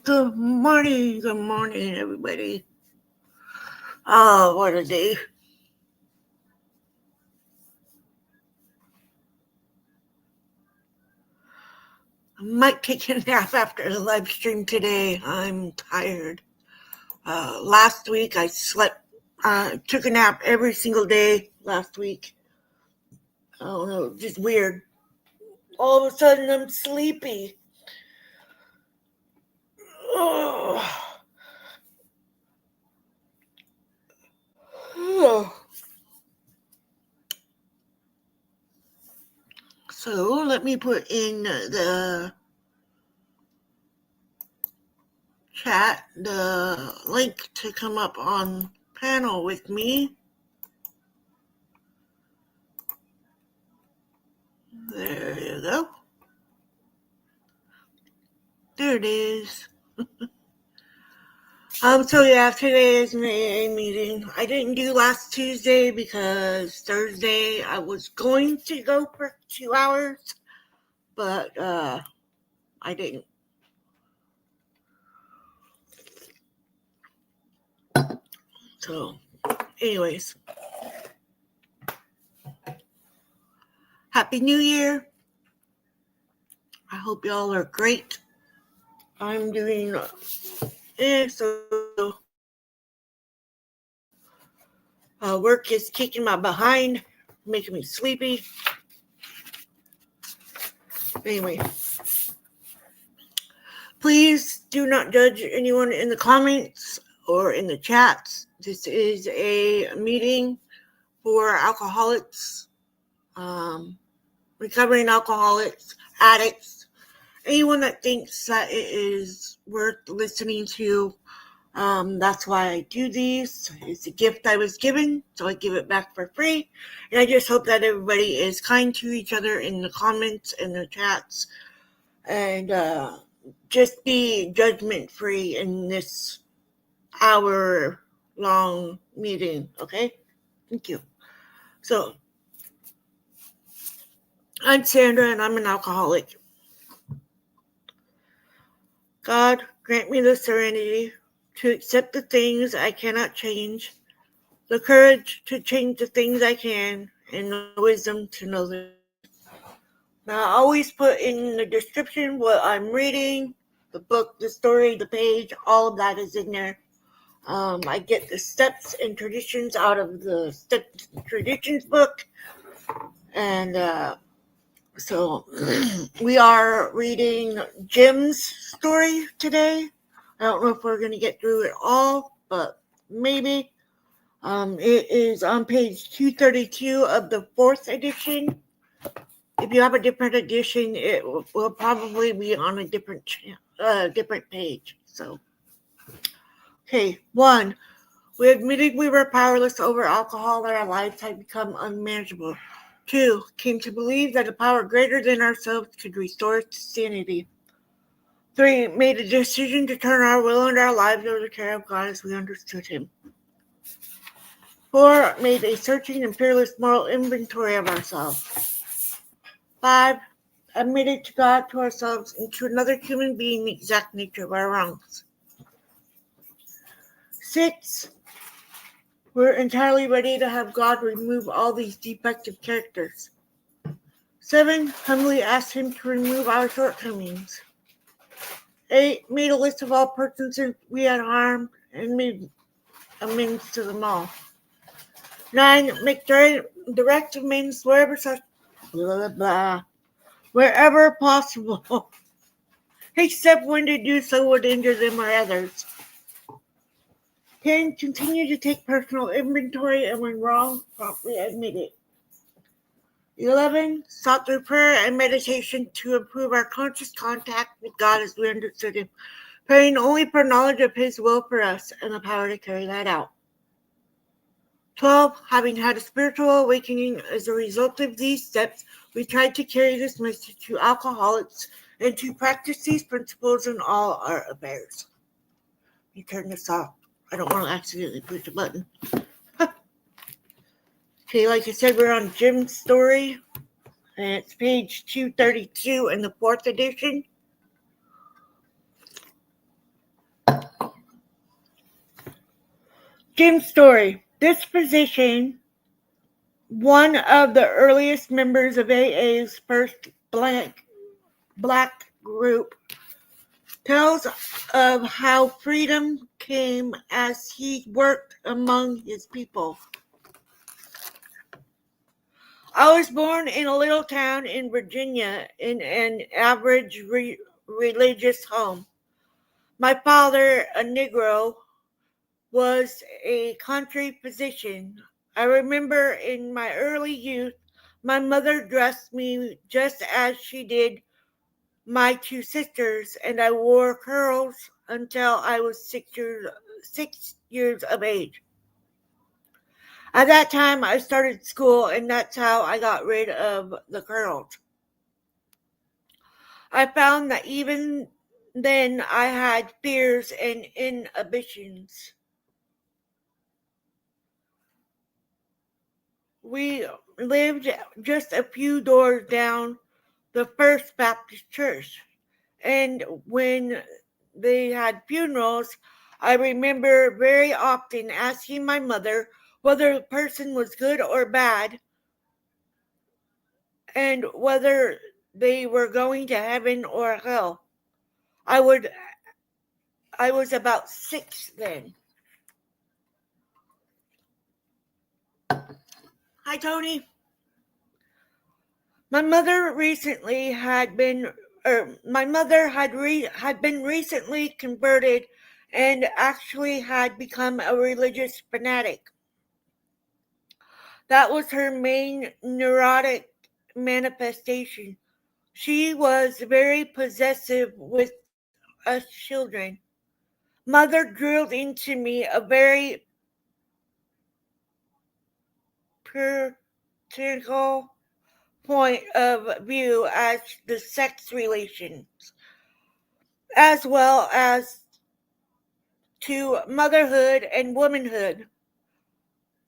Good morning, everybody. Oh, what a day. I might take a nap after the live stream today. I'm tired. Last week I took a nap every single day last week. I don't know, just weird. All of a sudden I'm sleepy. Oh. So let me put in the chat the link to come up on panel with me. There you go. There it is. So yeah, today is my AA meeting. I didn't do last Tuesday because Thursday I was going to go for 2 hours, but I didn't. So, anyways, Happy New Year. I hope y'all are great. I'm doing so work is kicking my behind, making me sleepy. Anyway, please do not judge anyone in the comments or in the chats. This is a meeting for alcoholics, recovering alcoholics, addicts, anyone that thinks that it is worth listening to. That's why I do these. It's a gift I was given, so I give it back for free. And I just hope that everybody is kind to each other in the comments and the chats. And just be judgment-free in this hour-long meeting, okay? Thank you. So, I'm Sandra, and I'm an alcoholic. God, grant me the serenity to accept the things I cannot change, the courage to change the things I can, and the wisdom to know the truth. Now, I always put in the description what I'm reading, the book, the story, the page, all of that is in there. I get the steps and traditions out of the Steps and Traditions book, and so we are reading Jim's story today. I don't know if we're going to get through it all, but maybe. It is on page 232 of the 4th edition. If you have a different edition, it will probably be on a different page. So, okay, 1. We admitted we were powerless over alcohol and our lives had become unmanageable. 2. Came to believe that a power greater than ourselves could restore us to sanity. 3. Made a decision to turn our will and our lives over to the care of God as we understood Him. 4. Made a searching and fearless moral inventory of ourselves. 5. Admitted to God, to ourselves, and to another human being the exact nature of our wrongs. 6. We're entirely ready to have God remove all these defective characters. 7. Humbly asked Him to remove our shortcomings. 8. Made a list of all persons we had harmed and made amends to them all. 9. Make direct amends wherever possible, except when to do so would injure them or others. 10. Continue to take personal inventory and when wrong, promptly admit it. 11. Sought through prayer and meditation to improve our conscious contact with God as we understood Him, praying only for knowledge of His will for us and the power to carry that out. 12. Having had a spiritual awakening as a result of these steps, we tried to carry this message to alcoholics and to practice these principles in all our affairs. Let me turn this off. I don't want to accidentally push a button. Okay, like I said, we're on Jim's story, and it's page 232 in the 4th edition. Jim's story. This physician, one of the earliest members of AA's first black group, tells of how freedom came as he worked among his people. I was born in a little town in Virginia in an average religious home. My father, a Negro, was a country physician. I remember in my early youth, my mother dressed me just as she did my two sisters, and I wore curls until I was 6 years of age. At that time, I started school, and that's how I got rid of the curls. I found that even then I had fears and inhibitions. We lived just a few doors down the First Baptist Church, and when they had funerals, I remember very often asking my mother whether the person was good or bad and whether they were going to heaven or hell. I was about 6 then. Hi, Tony. My mother recently had been my mother had been recently converted and actually had become a religious fanatic. That was her main neurotic manifestation. She was very possessive with us children. Mother drilled into me a very puritanical point of view as the sex relations, as well as to motherhood and womanhood.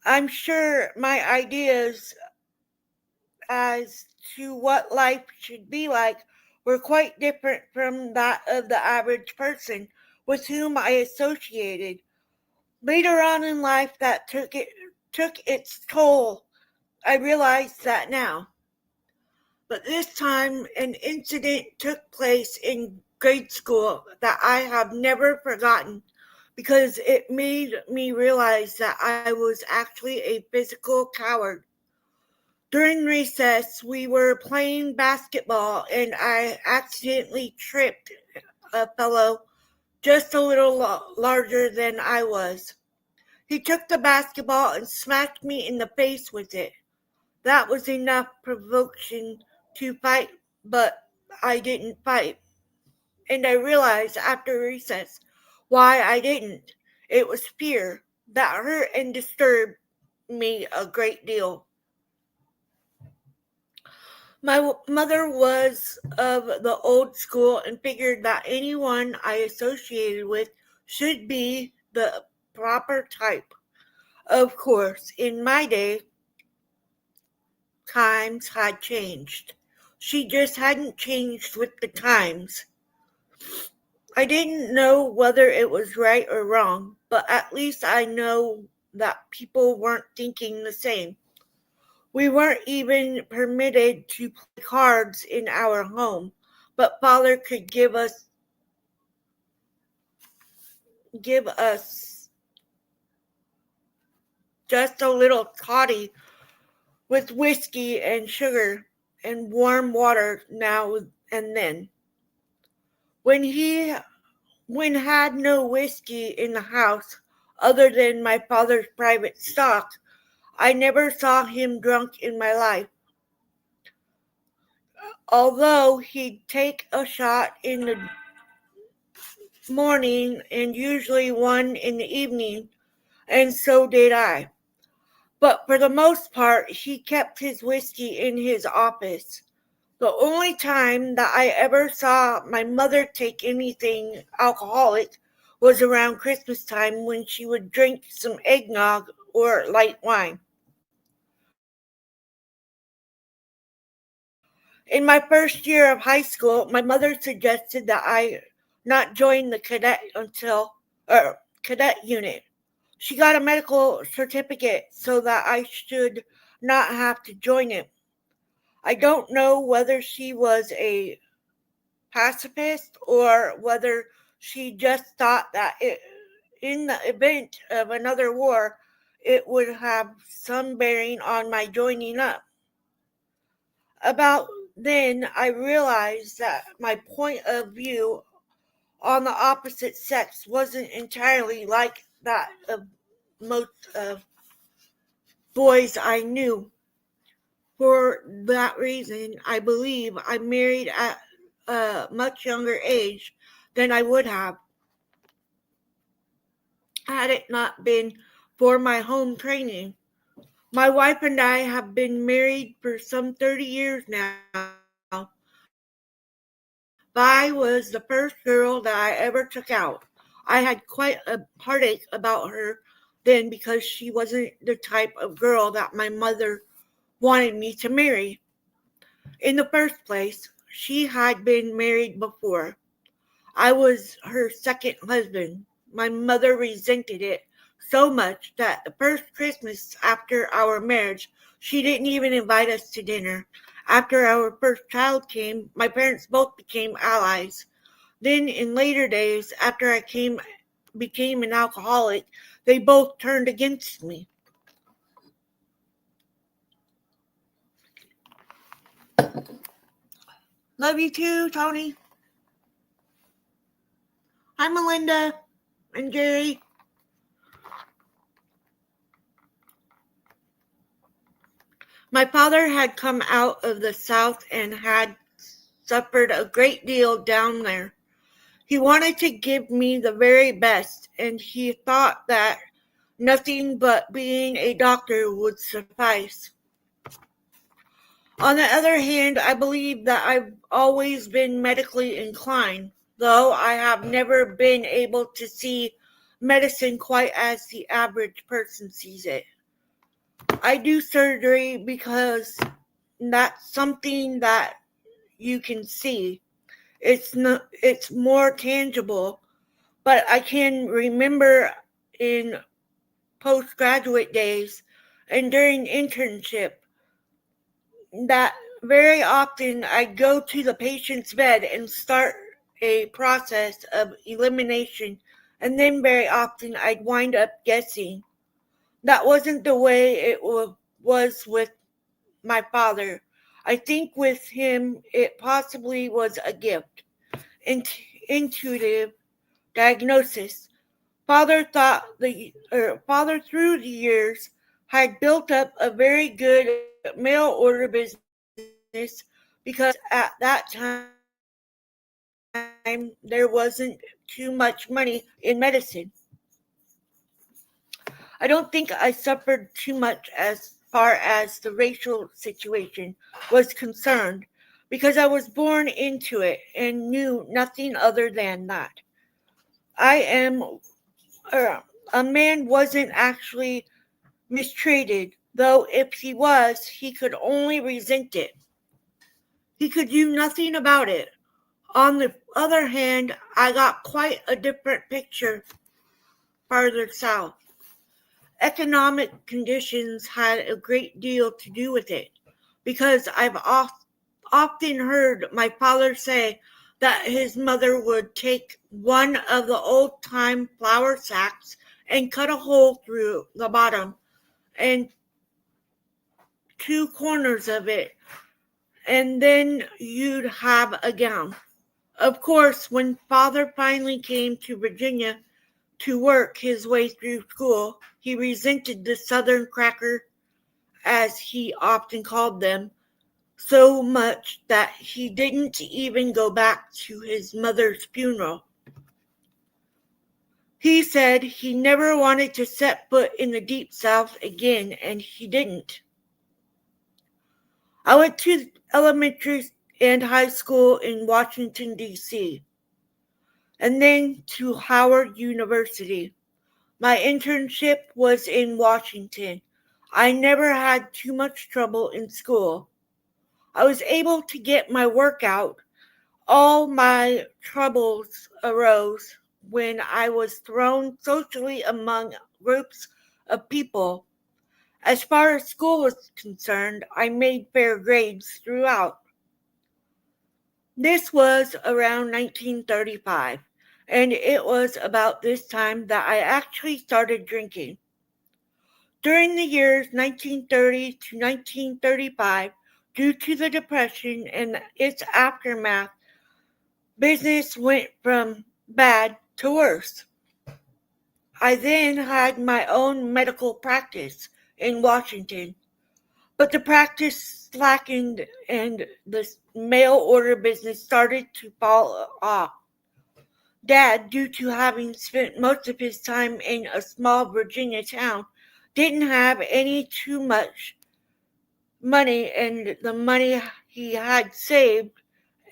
I'm sure my ideas as to what life should be like were quite different from that of the average person with whom I associated. Later on in life that took its toll. I realize that now. But this time an incident took place in grade school that I have never forgotten because it made me realize that I was actually a physical coward. During recess, we were playing basketball and I accidentally tripped a fellow just a little larger than I was. He took the basketball and smacked me in the face with it. That was enough provocation to fight, but I didn't fight. And I realized after recess why I didn't. It was fear that hurt and disturbed me a great deal. My mother was of the old school and figured that anyone I associated with should be the proper type. Of course, in my day, times had changed. She just hadn't changed with the times. I didn't know whether it was right or wrong, but at least I know that people weren't thinking the same. We weren't even permitted to play cards in our home, but Father could give us just a little toddy with whiskey and sugar and warm water now and then. When he when had no whiskey in the house other than my father's private stock, I never saw him drunk in my life. Although he'd take a shot in the morning and usually one in the evening, and so did I. But for the most part, he kept his whiskey in his office. The only time that I ever saw my mother take anything alcoholic was around Christmas time when she would drink some eggnog or light wine. In my first year of high school, my mother suggested that I not join the cadet cadet unit. She got a medical certificate so that I should not have to join it. I don't know whether she was a pacifist or whether she just thought that in the event of another war, it would have some bearing on my joining up. About then, I realized that my point of view on the opposite sex wasn't entirely like that of most of boys I knew. For that reason, I believe I married at a much younger age than I would have had it not been for my home training. My wife and I have been married for some 30 years now. Vi was the first girl that I ever took out. I had quite a heartache about her then because she wasn't the type of girl that my mother wanted me to marry. In the first place, she had been married before. I was her second husband. My mother resented it so much that the first Christmas after our marriage, she didn't even invite us to dinner. After our first child came, my parents both became allies. Then, in later days, after I became an alcoholic, they both turned against me. Love you too, Tony. Hi, Melinda and Gary. My father had come out of the South and had suffered a great deal down there. He wanted to give me the very best, and he thought that nothing but being a doctor would suffice. On the other hand, I believe that I've always been medically inclined, though I have never been able to see medicine quite as the average person sees it. I do surgery because that's something that you can see. It's more tangible, but I can remember in postgraduate days and during internship that very often I'd go to the patient's bed and start a process of elimination, and then very often I'd wind up guessing. That wasn't the way it was with my father. I think with him it possibly was a gift. Intuitive diagnosis. Father through the years had built up a very good mail order business because at that time there wasn't too much money in medicine. I don't think I suffered too much as far as the racial situation was concerned because I was born into it and knew nothing other than that. I am a man wasn't actually mistreated, though if he was, he could only resent it. He could do nothing about it. On the other hand, I got quite a different picture farther south. Economic conditions had a great deal to do with it, because I've often heard my father say that his mother would take one of the old-time flour sacks and cut a hole through the bottom and two corners of it, and then you'd have a gown. Of course, when father finally came to Virginia to work his way through school, he resented the Southern cracker, as he often called them, so much that he didn't even go back to his mother's funeral. He said he never wanted to set foot in the Deep South again, and he didn't. I went to elementary and high school in Washington, D.C., and then to Howard University. My internship was in Washington. I never had too much trouble in school. I was able to get my work out. All my troubles arose when I was thrown socially among groups of people. As far as school was concerned, I made fair grades throughout. This was around 1935, and it was about this time that I actually started drinking. During the years 1930 to 1935, due to the Depression and its aftermath, business went from bad to worse. I then had my own medical practice in Washington, but the practice slackened and the mail order business started to fall off. Dad, due to having spent most of his time in a small Virginia town, didn't have any too much money, and the money he had saved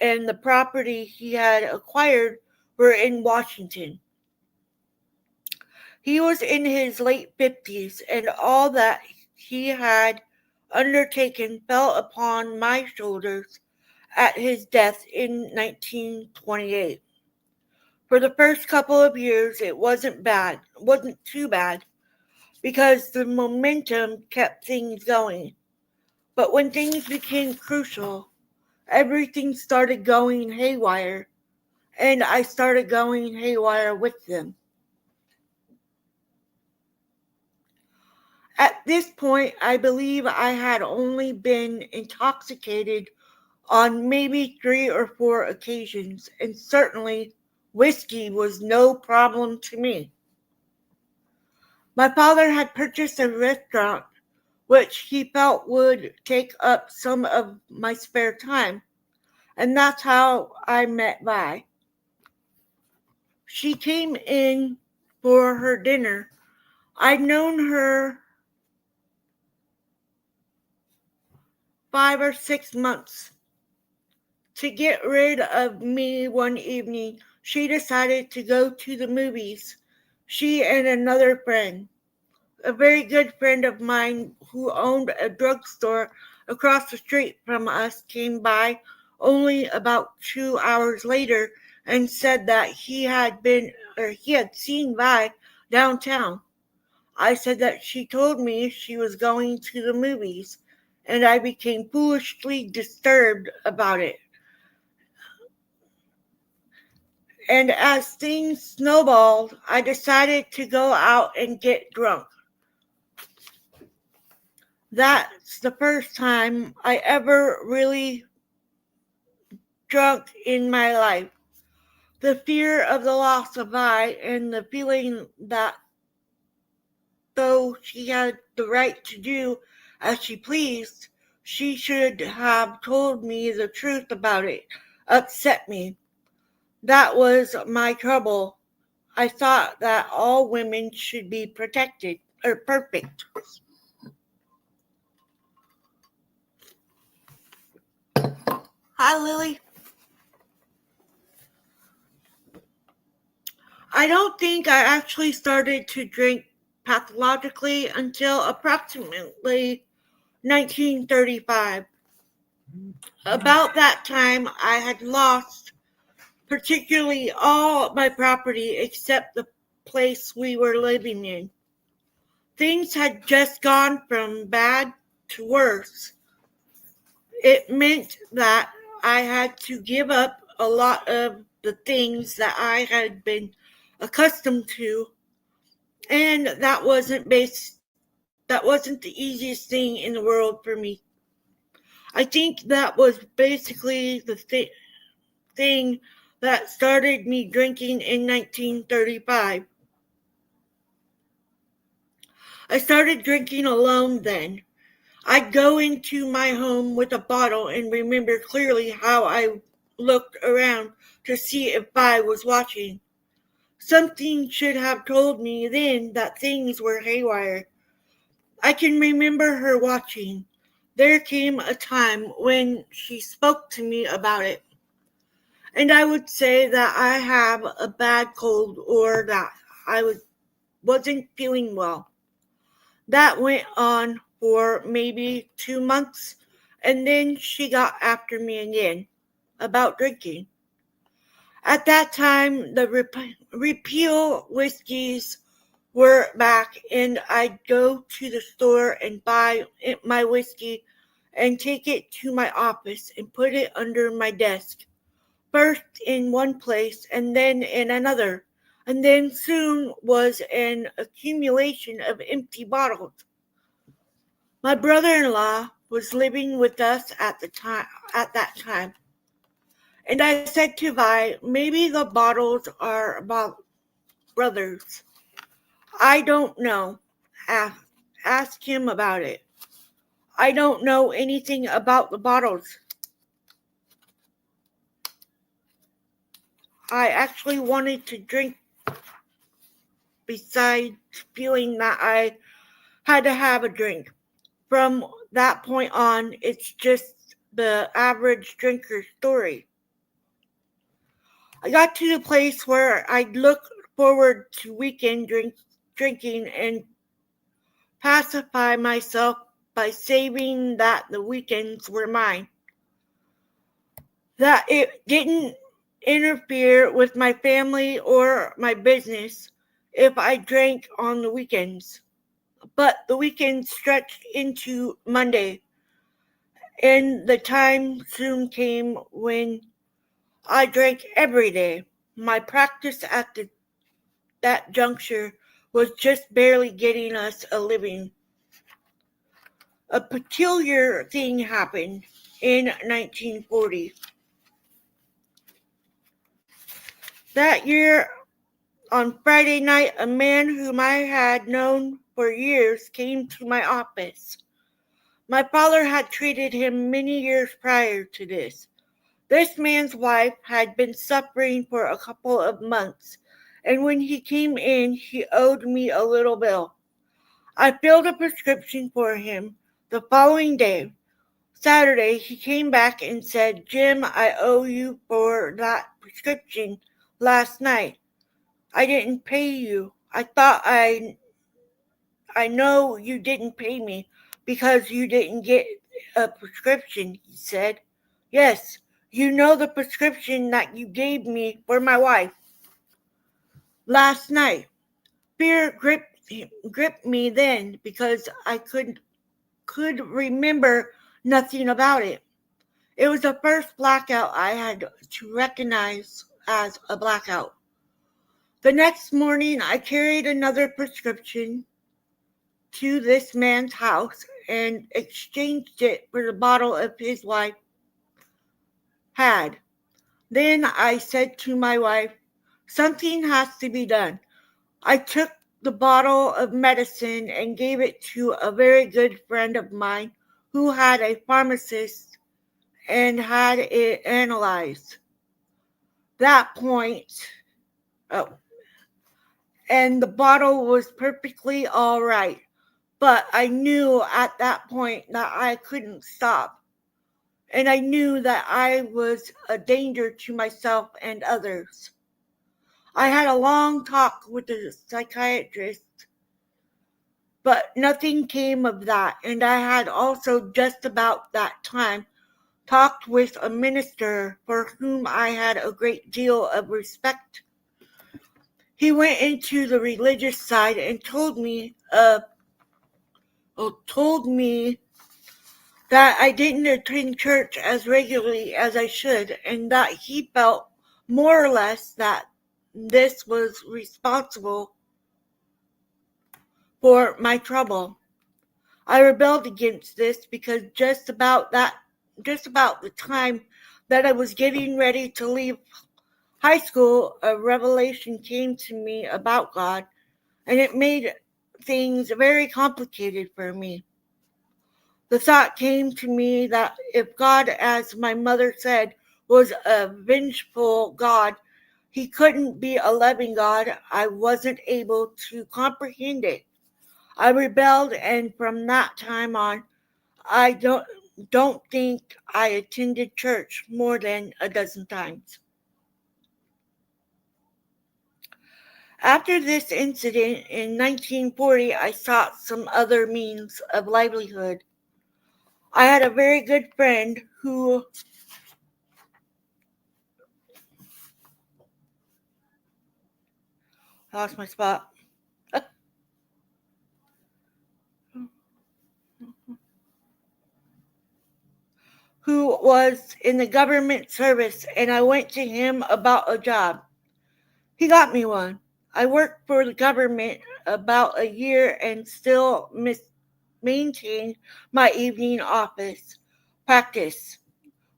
and the property he had acquired were in Washington. He was in his late 50s, and all that he had undertaken fell upon my shoulders at his death in 1928. For the first couple of years, it wasn't too bad, because the momentum kept things going. But when things became crucial, everything started going haywire, and I started going haywire with them. At this point, I believe I had only been intoxicated on maybe 3 or 4 occasions, and certainly whiskey was no problem to me. My father had purchased a restaurant which he felt would take up some of my spare time, and that's how I met Vi. She came in for her dinner. I'd known her 5 or 6 months. To get rid of me one evening, she decided to go to the movies. She and another friend, a very good friend of mine who owned a drugstore across the street from us, came by only about 2 hours later and said that he had seen Vi downtown. I said that she told me she was going to the movies, and I became foolishly disturbed about it. And as things snowballed, I decided to go out and get drunk. That's the first time I ever really drunk in my life. The fear of the loss of Vi and the feeling that though she had the right to do as she pleased, she should have told me the truth about it upset me. That was my trouble. I thought that all women should be protected or perfect. Hi, Lily. I don't think I actually started to drink pathologically until approximately 1935. About that time, I had lost particularly all my property except the place we were living in. Things had just gone from bad to worse. It meant that I had to give up a lot of the things that I had been accustomed to, and that wasn't the easiest thing in the world for me. I think that was basically the thing that started me drinking in 1935. I started drinking alone then. I'd go into my home with a bottle and remember clearly how I looked around to see if Vi was watching. Something should have told me then that things were haywire. I can remember her watching. There came a time when she spoke to me about it, and I would say that I have a bad cold or that I wasn't feeling well. That went on for maybe 2 months, and then she got after me again about drinking. At that time, the repeal whiskeys were back, and I'd go to the store and buy my whiskey and take it to my office and put it under my desk, first in one place and then in another, and then soon was an accumulation of empty bottles. My brother-in-law was living with us at that time, and I said to Vi, maybe the bottles are about brothers. I don't know. Ask him about it. I don't know anything about the bottles. I actually wanted to drink besides feeling that I had to have a drink. From that point on, it's just the average drinker story. I got to the place where I'd look forward to weekend drinking and pacify myself by saying that the weekends were mine, that it didn't interfere with my family or my business if I drank on the weekends. But the weekend stretched into Monday, and the time soon came when I drank every day. My practice at that juncture was just barely getting us a living. A peculiar thing happened in 1940. That year, on Friday night, a man whom I had known for years came to my office. My father had treated him many years prior to this. This man's wife had been suffering for a couple of months, and when he came in, he owed me a little bill. I filled a prescription for him the following day. Saturday, he came back and said, Jim, I owe you for that prescription last night. I didn't pay you. I know you didn't pay me because you didn't get a prescription, he said. Yes, you know the prescription that you gave me for my wife last night. Fear gripped me then because I could remember nothing about it. It was the first blackout I had to recognize as a blackout. The next morning, I carried another prescription to this man's house and exchanged it for the bottle of his wife had. Then I said to my wife, something has to be done. I took the bottle of medicine and gave it to a very good friend of mine who had a pharmacist and had it analyzed. That point, oh, and the bottle was perfectly all right. But I knew at that point that I couldn't stop. And I knew that I was a danger to myself and others. I had a long talk with the psychiatrist, but nothing came of that. And I had also just about that time talked with a minister for whom I had a great deal of respect. He went into the religious side and told me that I didn't attend church as regularly as I should, and that he felt more or less that this was responsible for my trouble. I rebelled against this because just about the time that I was getting ready to leave high school, a revelation came to me about God, and it made things very complicated for me. The thought came to me that if God, as my mother said, was a vengeful God, he couldn't be a loving God. I wasn't able to comprehend it. I rebelled, and from that time on, I don't think I attended church more than a dozen times. After this incident in 1940, I sought some other means of livelihood. I had a very good friend who lost my spot. was in the government service, and I went to him about a job. He got me one. I worked for the government about a year and still maintained my evening office practice.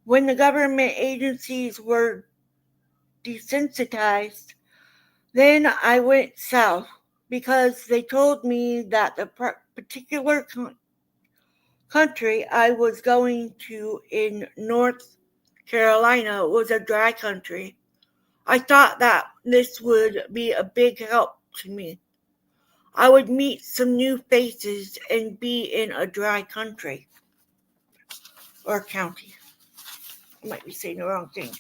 When the government agencies were desensitized, then I went south because they told me that the particular country I was going to in North Carolina was a dry country. I thought that this would be a big help to me. I would meet some new faces and be in a dry country or county. I might be saying the wrong thing.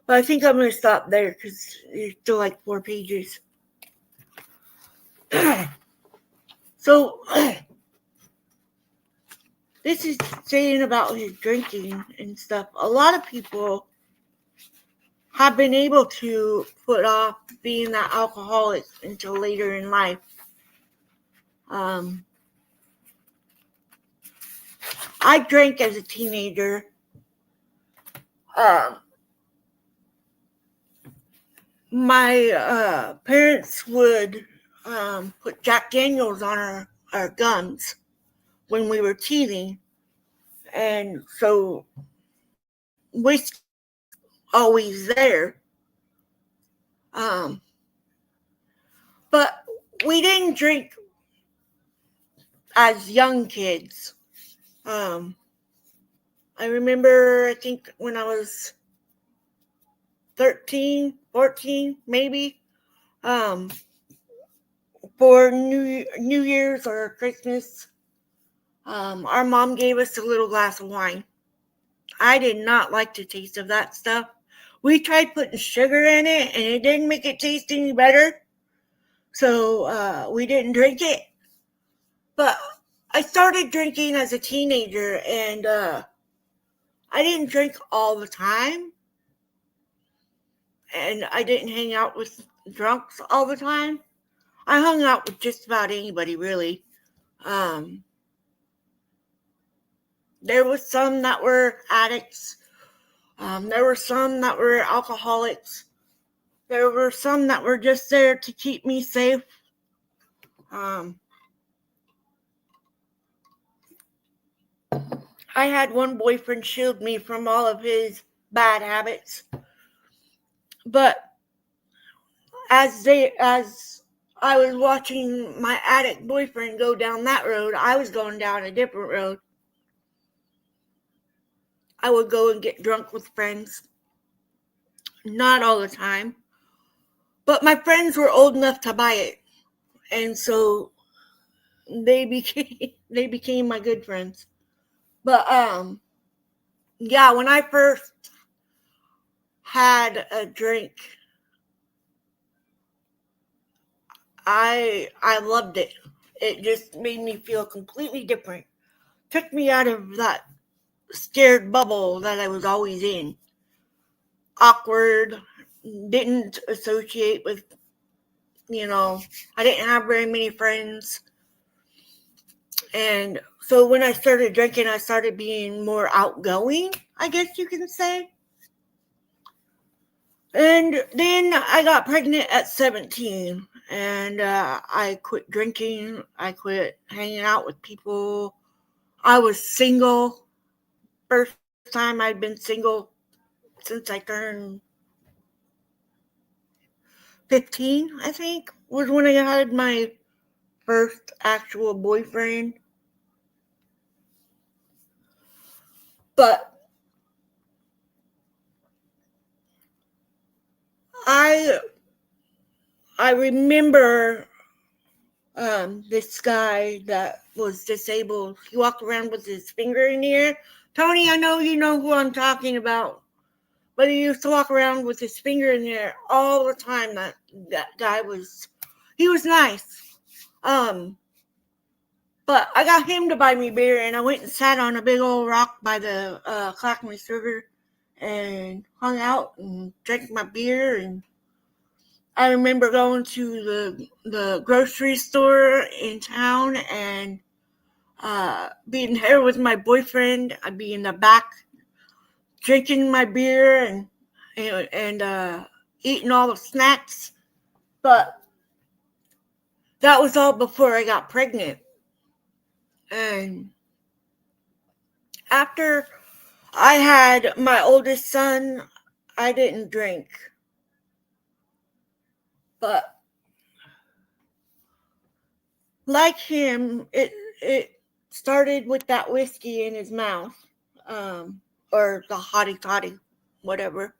But I think I'm going to stop there because it's still like 4 pages. So, this is saying about his drinking and stuff. A lot of people have been able to put off being that alcoholic until later in life. I drank as a teenager. My parents would put Jack Daniels on our gums when we were teething, and so whiskey was always there. But we didn't drink as young kids. I remember, I think when I was 13, 14, maybe, for New Year's or Christmas, our mom gave us a little glass of wine. I did not like the taste of that stuff. We tried putting sugar in it, and it didn't make it taste any better. So we didn't drink it. But I started drinking as a teenager, and I didn't drink all the time. And I didn't hang out with drunks all the time. I hung out with just about anybody, really. There was some that were addicts. There were some that were alcoholics. There were some that were just there to keep me safe. I had one boyfriend shield me from all of his bad habits. But as I was watching my addict boyfriend go down that road, I was going down a different road. I would go and get drunk with friends. Not all the time. But my friends were old enough to buy it. And so they became my good friends. But yeah, when I first had a drink, I loved it. It just made me feel completely different. Took me out of that scared bubble that I was always in. Awkward, didn't associate with, I didn't have very many friends. And so when I started drinking, I started being more outgoing, I guess you can say. And then I got pregnant at 17, and I quit drinking. I quit hanging out with people. I was single. First time I'd been single since I turned 15, I think, was when I had my first actual boyfriend. But I remember this guy that was disabled. He walked around with his finger in the air. Tony, I know you know who I'm talking about. But he used to walk around with his finger in the air all the time. That guy was nice. But I got him to buy me beer, and I went and sat on a big old rock by the Clackamas River and hung out and drank my beer. And I remember going to the grocery store in town and being there with my boyfriend. I'd be in the back drinking my beer and eating all the snacks. But that was all before I got pregnant. And after I had my oldest son, I didn't drink. But like him, it started with that whiskey in his mouth, or the hottie toddy, whatever.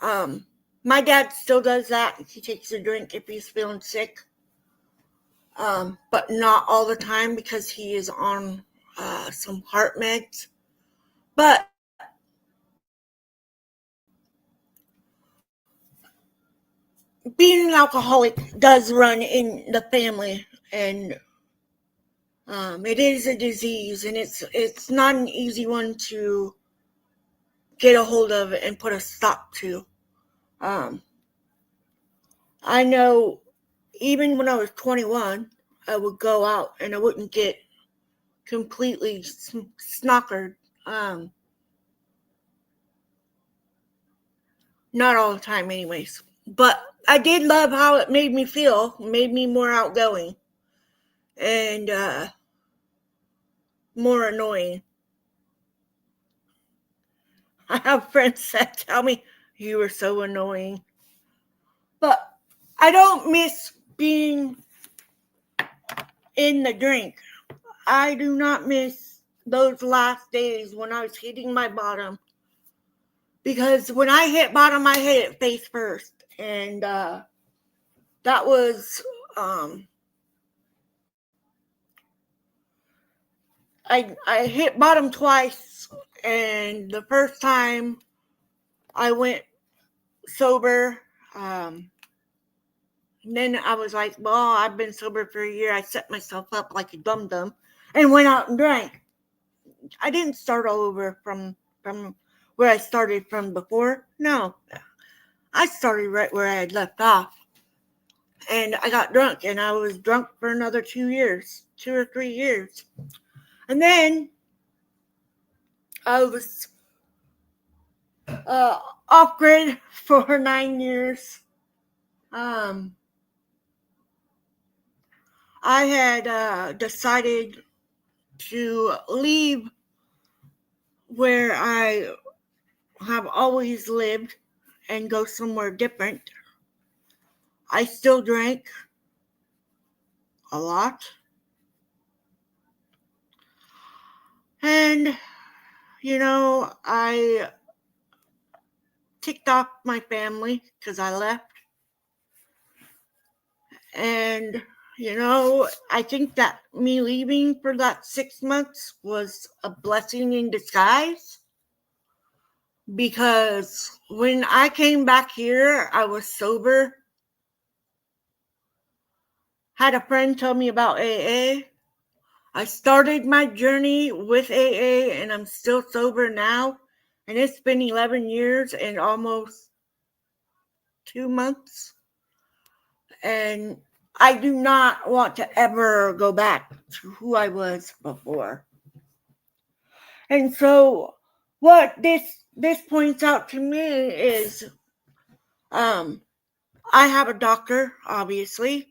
My dad still does that. He takes a drink if he's feeling sick, but not all the time because he is on some heart meds. But being an alcoholic does run in the family, and it is a disease, and it's not an easy one to get a hold of and put a stop to. I know even when I was 21, I would go out and I wouldn't get completely snockered. Not all the time anyways. But I did love how it made me feel. It made me more outgoing and more annoying. I have friends that tell me, you were so annoying. But I don't miss being in the drink. I do not miss those last days when I was hitting my bottom. Because when I hit bottom, I hit it face first. And that was... I hit bottom twice, and the first time I went sober, and then I was like, well, I've been sober for a year. I set myself up like a dum-dum and went out and drank. I didn't start all over from where I started from before. No, I started right where I had left off. And I got drunk, and I was drunk for another 2 or 3 years. And then I was off grid for 9 years. I had decided to leave where I have always lived and go somewhere different. I still drank a lot. And, I ticked off my family because I left. And, I think that me leaving for that 6 months was a blessing in disguise. Because when I came back here, I was sober. Had a friend tell me about AA. I started my journey with AA, and I'm still sober now. And it's been 11 years and almost 2 months. And I do not want to ever go back to who I was before. And so what this points out to me is I have a doctor, obviously.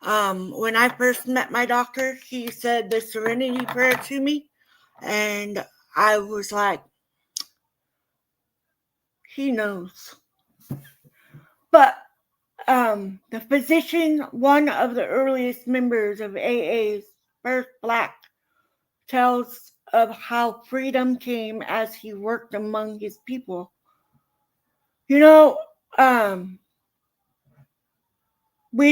When I first met my doctor, he said the Serenity Prayer to me, and I was like, he knows. But the physician, one of the earliest members of AA's First Black, tells of how freedom came as he worked among his people. We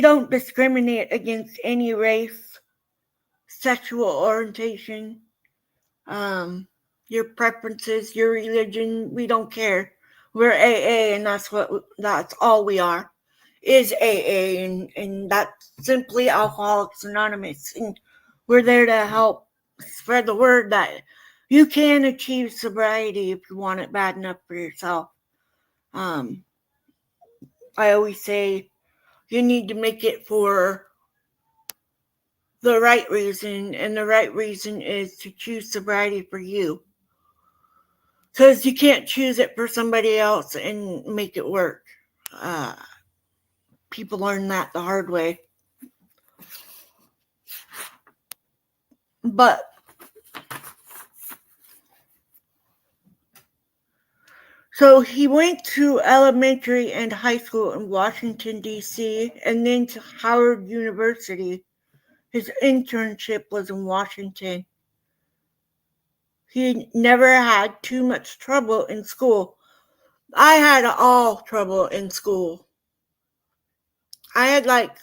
don't discriminate against any race, sexual orientation, your preferences, your religion. We don't care. We're AA, and that's all we are, is AA, and that's simply Alcoholics Anonymous. And we're there to help spread the word that you can achieve sobriety if you want it bad enough for yourself. I always say you need to make it for the right reason, and the right reason is to choose sobriety for you. because you can't choose it for somebody else and make it work. People learn that the hard way. But so he went to elementary and high school in Washington, D.C., and then to Howard University. His internship was in Washington. He never had too much trouble in school. I had all trouble in school. I had like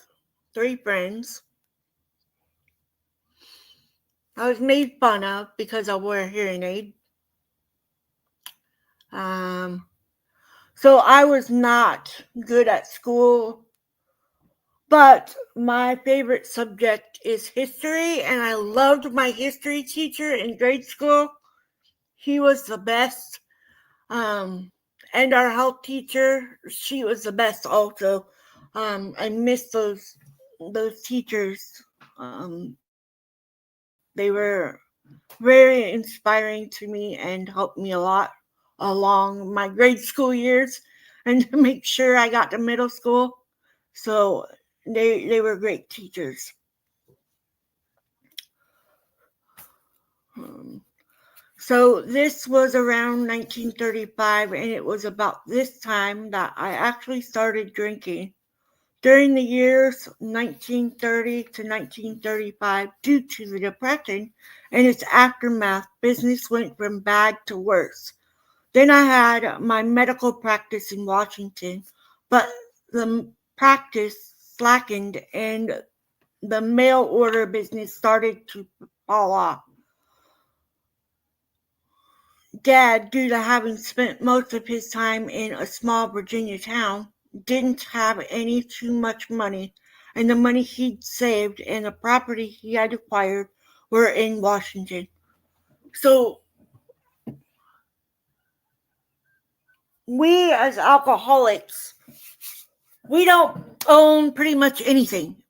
3 friends. I was made fun of because I wore a hearing aid. So I was not good at school. But my favorite subject is history, and I loved my history teacher in grade school. He was the best. And our health teacher, she was the best also. I miss those teachers. They were very inspiring to me and helped me a lot along my grade school years and to make sure I got to middle school. So they were great teachers. So this was around 1935, and it was about this time that I actually started drinking. During the years 1930 to 1935, due to the Depression and its aftermath, business went from bad to worse. Then I had my medical practice in Washington, but the practice slackened and the mail order business started to fall off. Dad, due to having spent most of his time in a small Virginia town, didn't have any too much money, and the money he'd saved and the property he had acquired were in Washington. So we as alcoholics, we don't own pretty much anything,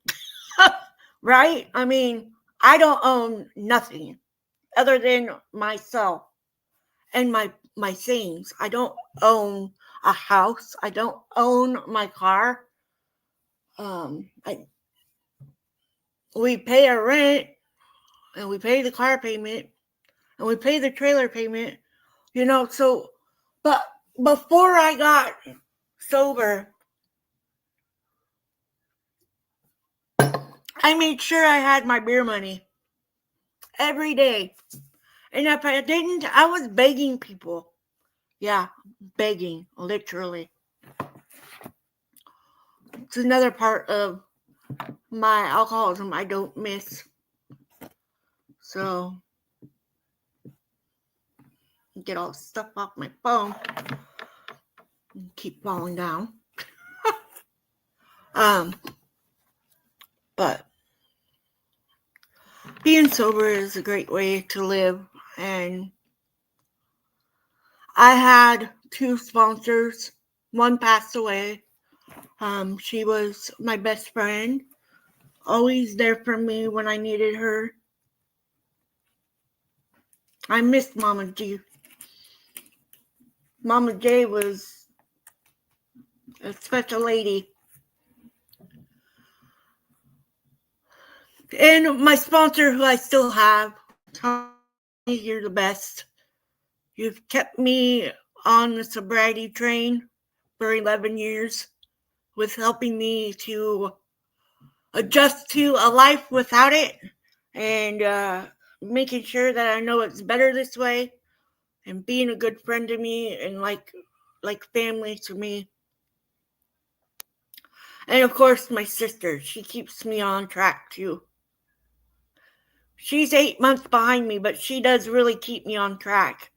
right? I mean, I don't own nothing other than myself and my things. I don't own a house. I don't own my car. We pay our rent, and we pay the car payment, and we pay the trailer payment, so, but before I got sober, I made sure I had my beer money every day. And if I didn't, I was begging people. Yeah, begging, literally. It's another part of my alcoholism I don't miss. So, get all the stuff off my phone and keep falling down. But being sober is a great way to live, and I had 2 sponsors. One passed away. She was my best friend, always there for me when I needed her. I missed Mama G. Mama J was a special lady. And my sponsor, who I still have, Tommy, you're the best. You've kept me on the sobriety train for 11 years with helping me to adjust to a life without it, and making sure that I know it's better this way, and being a good friend to me and like family to me. And of course, my sister, she keeps me on track too. She's 8 months behind me, but she does really keep me on track.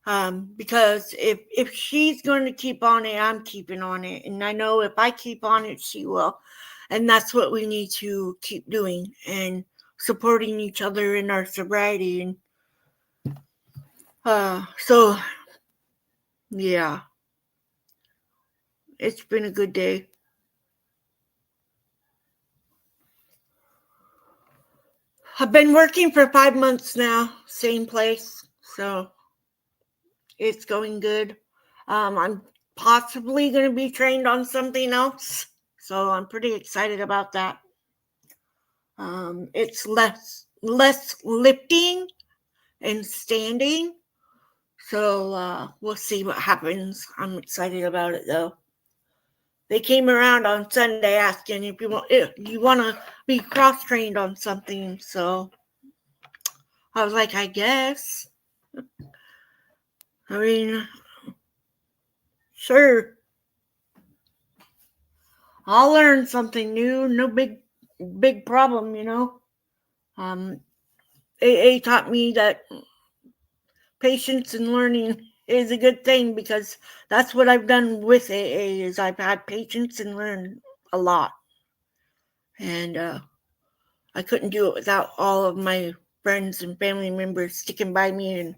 Because if she's going to keep on it, I'm keeping on it. And I know if I keep on it, she will. And that's what we need to keep doing, and supporting each other in our sobriety. And so, yeah, it's been a good day. I've been working for 5 months now, same place. So It's going good. I'm possibly going to be trained on something else, so I'm pretty excited about that. It's less lifting and standing, so we'll see what happens. I'm excited about it though. They came around on Sunday asking if you want to be cross trained on something. So I was like, I guess. I mean, sure. I'll learn something new. No big problem, you know. AA taught me that patience and learning is a good thing because that's what I've done with AA is I've had patience and learned a lot. And I couldn't do it without all of my friends and family members sticking by me and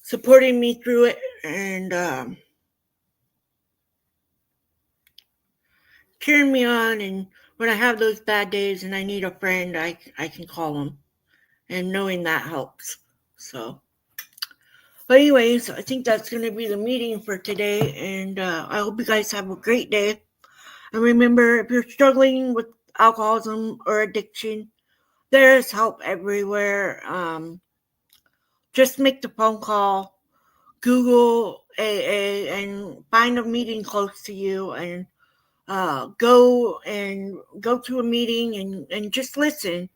supporting me through it and cheering me on. And when I have those bad days and I need a friend, I can call them. And knowing that helps. So, but anyways, I think that's going to be the meeting for today. And I hope you guys have a great day. And remember, if you're struggling with alcoholism or addiction, there's help everywhere. Just make the phone call, Google AA, and find a meeting close to you, and go to a meeting and just listen.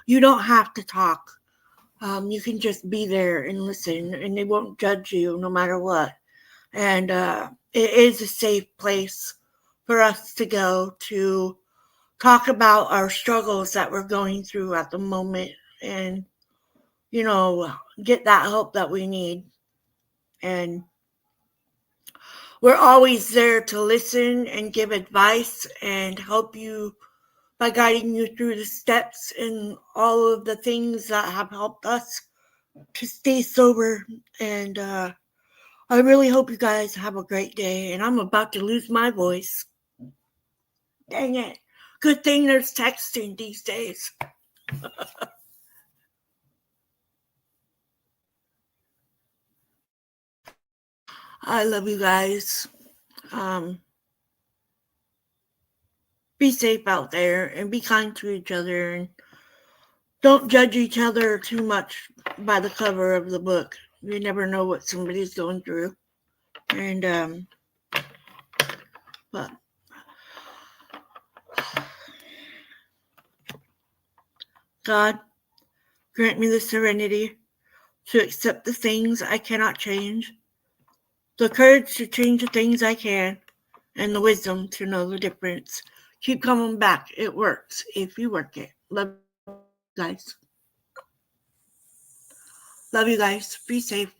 You don't have to talk. You can just be there and listen, and they won't judge you no matter what. And it is a safe place for us to go to talk about our struggles that we're going through at the moment and, get that help that we need. And we're always there to listen and give advice and help you by guiding you through the steps and all of the things that have helped us to stay sober. And I really hope you guys have a great day. And I'm about to lose my voice. Dang it. Good thing there's texting these days. I love you guys. Be safe out there and be kind to each other, and don't judge each other too much by the cover of the book. You never know what somebody's going through. And but God, grant me the serenity to accept the things I cannot change, the courage to change the things I can, and the wisdom to know the difference. Keep coming back. It works if you work it. Love you guys. Love you guys. Be safe.